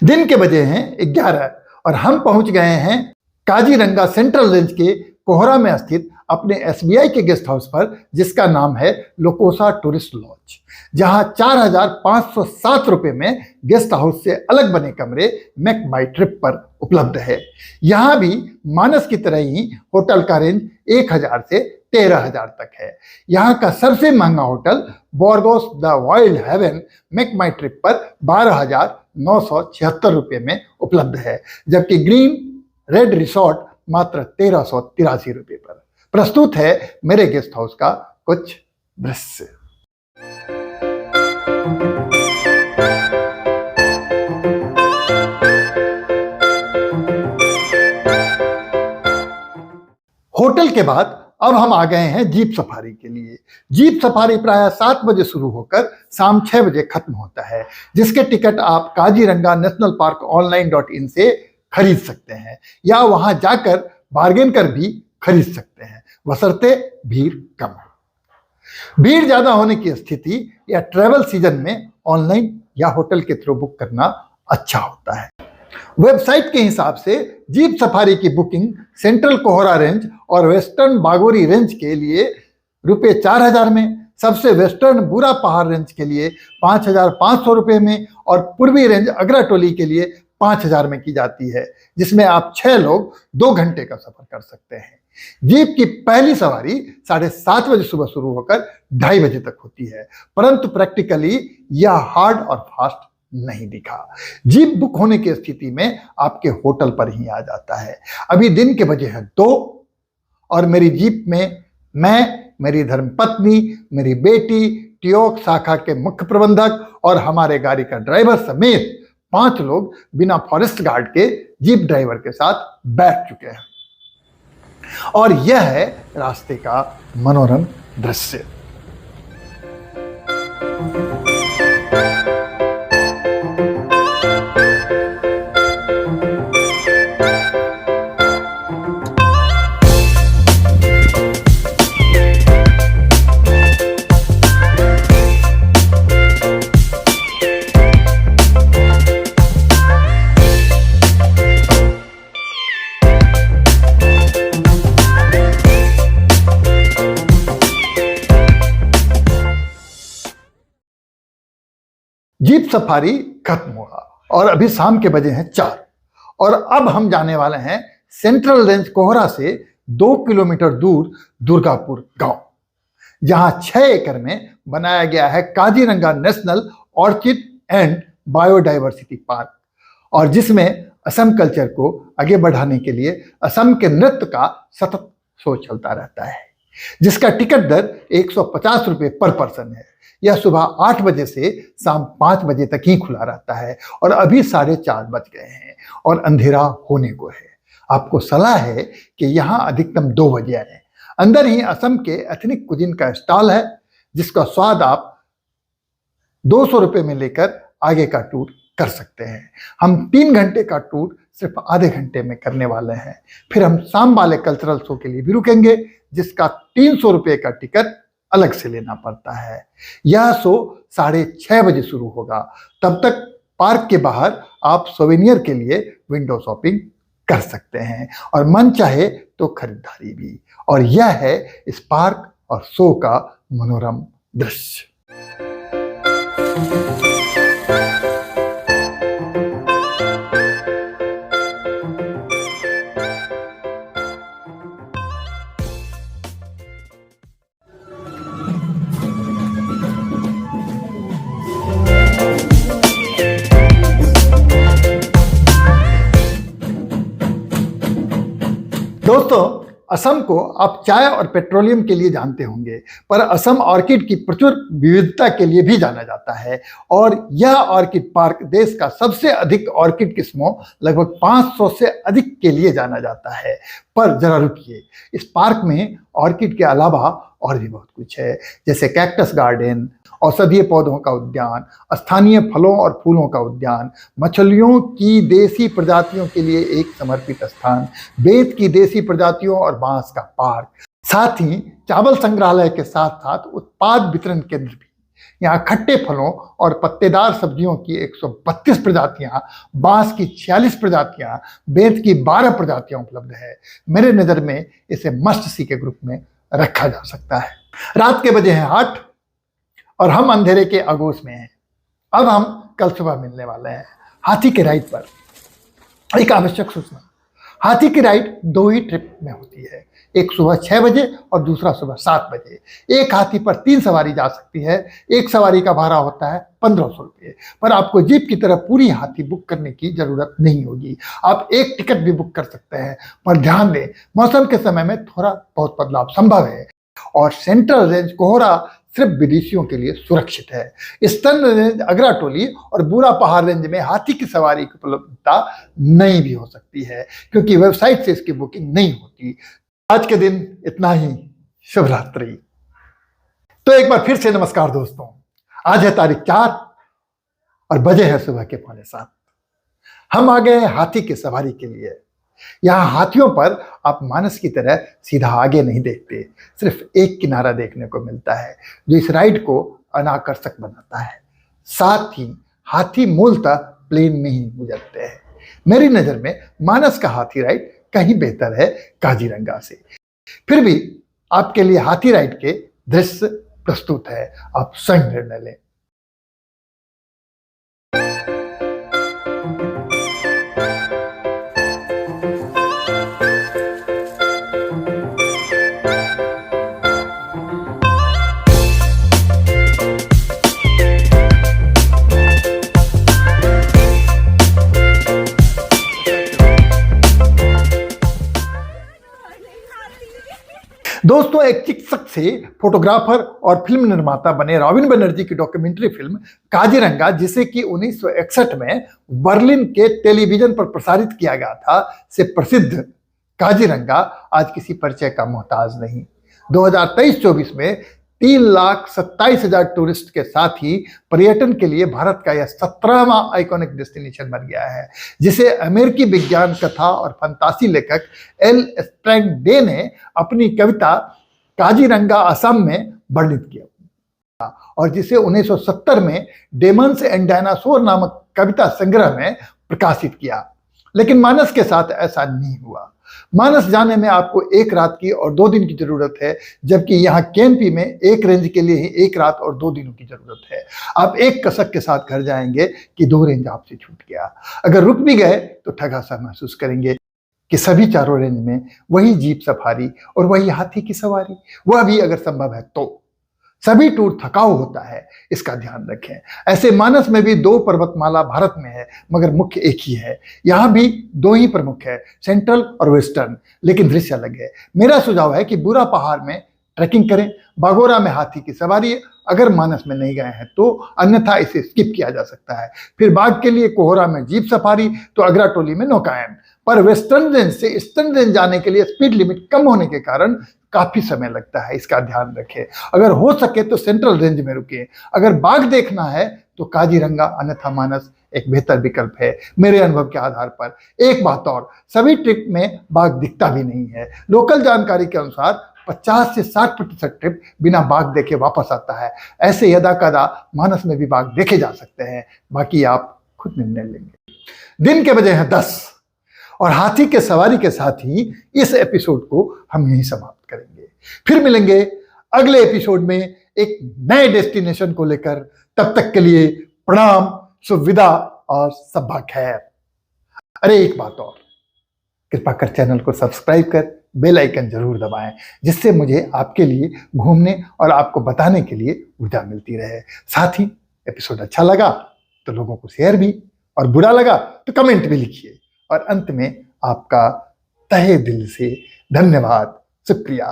दिन के बजे हैं 11 और हम पहुंच गए हैं काजीरंगा सेंट्रल रेंज के कोहरा में स्थित अपने एसबीआई के गेस्ट हाउस पर, जिसका नाम है लोकोसा टूरिस्ट लॉज, जहां 4,507 रुपए में गेस्ट हाउस से अलग बने कमरे मेक माई ट्रिप पर उपलब्ध है। यहां भी मानस की तरह ही होटल का रेंज 1,000 से 13,000 तक है। यहाँ का सबसे महंगा hotel Borgos the Wild Haven Make My Trip पर 12,976 रुपये में उपलब्ध है, जबकि ग्रीन रेड रिसोर्ट मात्र 1,383 रुपये पर। प्रस्तुत है मेरे गेस्ट हाउस का कुछ दृश्य। होटल के बाद अब हम आ गए हैं जीप सफारी के लिए। जीप सफारी प्रायः 7 बजे शुरू होकर शाम 6 बजे खत्म होता है, जिसके टिकट आप काजीरंगा नेशनल पार्क online.in से खरीद सकते हैं या वहां जाकर बार्गेन कर भी खरीद सकते हैं, बशर्ते भीड़ कम हो। भीड़ ज्यादा होने की स्थिति या ट्रैवल सीजन में ऑनलाइन या होटल के थ्रू बुक करना अच्छा होता है। वेबसाइट के हिसाब से जीप सफारी की बुकिंग सेंट्रल कोहरा रेंज और वेस्टर्न बागोरी रेंज के लिए रुपये 4,000 में, सबसे वेस्टर्न बुरा पहाड़ रेंज के लिए 5,500 रुपये में और पूर्वी रेंज अग्राटोली के लिए 5,000 में की जाती है, जिसमें आप 6 लोग 2 घंटे का सफर कर सकते हैं। जीप की पहली सवारी 7:30 बजे सुबह शुरू होकर 2:30 बजे तक होती है, परंतु प्रैक्टिकली यह हार्ड और फास्ट नहीं दिखा। जीप बुक होने की स्थिति में आपके होटल पर ही आ जाता है। अभी दिन के बजे हैं 2 और मेरी जीप में मैं, मेरी धर्मपत्नी, मेरी बेटी, टियोक शाखा के मुख्य प्रबंधक और हमारे गाड़ी का ड्राइवर समेत 5 लोग बिना फॉरेस्ट गार्ड के जीप ड्राइवर के साथ बैठ चुके हैं और यह है रास्ते का मनोरम दृश्य। जीप सफारी खत्म हुआ और अभी शाम के बजे हैं 4 और अब हम जाने वाले हैं सेंट्रल रेंज कोहरा से 2 किलोमीटर दूर दुर्गापुर गांव, जहां 6 एकड़ में बनाया गया है Kaziranga national orchid and biodiversity park, और जिसमें असम कल्चर को आगे बढ़ाने के लिए असम के नृत्य का सतत शो चलता रहता है, जिसका टिकट दर 150 रुपये पर पर्सन है। यह सुबह 8 बजे से शाम 5 बजे तक ही खुला रहता है और अभी 4:30 बज गए हैं और अंधेरा होने को है। आपको सलाह है कि यहाँ अधिकतम 2 बजे आए। अंदर ही असम के एथनिक कुजिन का स्टॉल है, जिसका स्वाद आप 200 रुपये में लेकर आगे का टूर कर सकते हैं। हम 3 घंटे का टूर सिर्फ आधे घंटे में करने वाले हैं। फिर हम शाम वाले कल्चरल शो के लिए भी रुकेंगे, जिसका 300 रुपये का टिकट अलग से लेना पड़ता है। यह शो 6:30 बजे शुरू होगा। तब तक पार्क के बाहर आप सोवेनियर के लिए विंडो शॉपिंग कर सकते हैं और मन चाहे तो खरीदारी भी। और यह है इस पार्क और शो का मनोरम दृश्य। दोस्तों, असम को आप चाय और पेट्रोलियम के लिए जानते होंगे, पर असम ऑर्किड की प्रचुर विविधता के लिए भी जाना जाता है और यह ऑर्किड पार्क देश का सबसे अधिक ऑर्किड किस्मों लगभग 500 से अधिक के लिए जाना जाता है। पर जरा रुकिए, इस पार्क में ऑर्किड के अलावा और भी बहुत कुछ है, जैसे कैक्टस गार्डन, औषधीय पौधों का उद्यान, स्थानीय फलों और फूलों का उद्यान, मछलियों की देसी प्रजातियों के लिए एक समर्पित स्थान, बेत की देसी प्रजातियों और बांस का पार्क, साथ ही चावल संग्रहालय के साथ साथ उत्पाद वितरण केंद्र भी। यहाँ खट्टे फलों और पत्तेदार सब्जियों की 132 प्रजातियां, बांस की 46 प्रजातियां, बेंत की 12 प्रजातियां उपलब्ध है। मेरे नजर में इसे मस्ट सी के ग्रुप में रखा जा सकता है। रात के बजे हैं 8 और हम अंधेरे के आगोश में हैं। अब हम कल सुबह मिलने वाले हैं हाथी के राइड पर। एक आवश्यक सूचना, हाथी की राइड 2 ही ट्रिप में होती है, एक सुबह 6 बजे और दूसरा सुबह 7 बजे। एक हाथी पर 3 सवारी जा सकती है। एक सवारी का भाड़ा होता है 1500 रुपये, पर आपको जीप की तरह पूरी हाथी बुक करने की जरूरत नहीं होगी। आप एक टिकट भी बुक कर सकते हैं, पर ध्यान दें मौसम के समय में थोड़ा बहुत बदलाव संभव है और सेंट्रल रेंज कोहरा सिर्फ विदेशियों के लिए सुरक्षित है। ईस्टर्न रेंज, अगराटोली और बूरा पहाड़ रेंज में हाथी की सवारी की उपलब्धता नहीं भी हो सकती है, क्योंकि वेबसाइट से इसकी बुकिंग नहीं होती। आज के दिन इतना ही। शुभ रात्रि। तो एक बार फिर से नमस्कार दोस्तों। आज है तारीख 4 और बजे है सुबह के 6:45। हम आ गए हाथी की सवारी के लिए। यहाँ हाथियों पर आप मानस की तरह सीधा आगे नहीं देखते, सिर्फ एक किनारा देखने को मिलता है जो इस राइड को अनाकर्षक बनाता है। साथ ही हाथी मूलतः प्लेन में ही गुजरते हैं। मेरी नजर में मानस का हाथी राइड कहीं बेहतर है काजीरंगा से। फिर भी आपके लिए हाथी राइड के दृश्य प्रस्तुत है, आप स्वयं निर्णय लें। दोस्तों, एक चिकित्सक से फोटोग्राफर और फिल्म निर्माता बने रॉबिन बनर्जी की डॉक्यूमेंट्री फिल्म काजीरंगा, जिसे कि 1961 में बर्लिन के टेलीविजन पर प्रसारित किया गया था, से प्रसिद्ध काजीरंगा आज किसी परिचय का मोहताज नहीं। 2023-24 में 3,27,000 टूरिस्ट के साथ ही पर्यटन के लिए भारत का यह 17वां आइकॉनिक डेस्टिनेशन बन गया है, जिसे अमेरिकी विज्ञान, कथा और फंतासी लेखक एल स्ट्रैंग डे ने अपनी कविता काजीरंगा असम में वर्णित किया और जिसे 1970 में डेमन्स एंड डायनासोर नामक कविता संग्रह में प्रकाशित किया। लेकिन मानस के साथ ऐसा नहीं हुआ। मानस जाने में आपको 1 रात की और 2 दिन की जरूरत है, जबकि यहाँ केएनपी में एक रेंज के लिए ही 1 रात और 2 दिनों की जरूरत है। आप एक कसक के साथ घर जाएंगे कि 2 रेंज आपसे छूट गया। अगर रुक भी गए तो ठगा सा महसूस करेंगे कि सभी चारों रेंज में वही जीप सफारी और वही हाथी की सवारी, वह भी अगर संभव है तो। सभी टूर थकाऊ होता है, इसका ध्यान रखें। ऐसे मानस में भी 2 पर्वतमाला भारत में है, मगर मुख्य एक ही है। यहाँ भी 2 ही प्रमुख है, सेंट्रल और वेस्टर्न, लेकिन दृश्य अलग है। मेरा सुझाव है कि बूरा पहाड़ में ट्रैकिंग करें, बागोरा में हाथी की सवारी अगर मानस में नहीं गए हैं तो, अन्यथा इसे स्किप किया जा सकता है। फिर बाघ के लिए कोहरा में जीप सफारी, तो अगराटोली में नौकायन। पर वेस्टर्न रेंज से ईस्टर्न रेंज जाने के लिए स्पीड लिमिट कम होने के कारण काफी समय लगता है, इसका ध्यान रखें। अगर हो सके तो सेंट्रल रेंज में रुके। अगर बाघ देखना है तो काजीरंगा, अन्यथा मानस एक बेहतर विकल्प है मेरे अनुभव के आधार पर। एक बात और, सभी ट्रिप में बाघ दिखता भी नहीं है। लोकल जानकारी के अनुसार 50 से 60% ट्रिप बिना बाघ देखे वापस आता है। ऐसे यदा कदा मानस में भी बाघ देखे जा सकते हैं, बाकी आप खुद निर्णय लेंगे। दिन के बजे हैं 10 और हाथी के सवारी के साथ ही इस एपिसोड को हम यहीं समाप्त करेंगे। फिर मिलेंगे अगले एपिसोड में एक नए डेस्टिनेशन को लेकर। तब तक के लिए प्रणाम, सुविदा और सब्बा खैर। अरे एक बात और, कृपा कर चैनल को सब्सक्राइब कर बेल आइकन जरूर दबाएं, जिससे मुझे आपके लिए घूमने और आपको बताने के लिए ऊर्जा मिलती रहे। साथ ही एपिसोड अच्छा लगा तो लोगों को शेयर भी, और बुरा लगा तो कमेंट भी लिखिए। और अंत में आपका तहे दिल से धन्यवाद, शुक्रिया।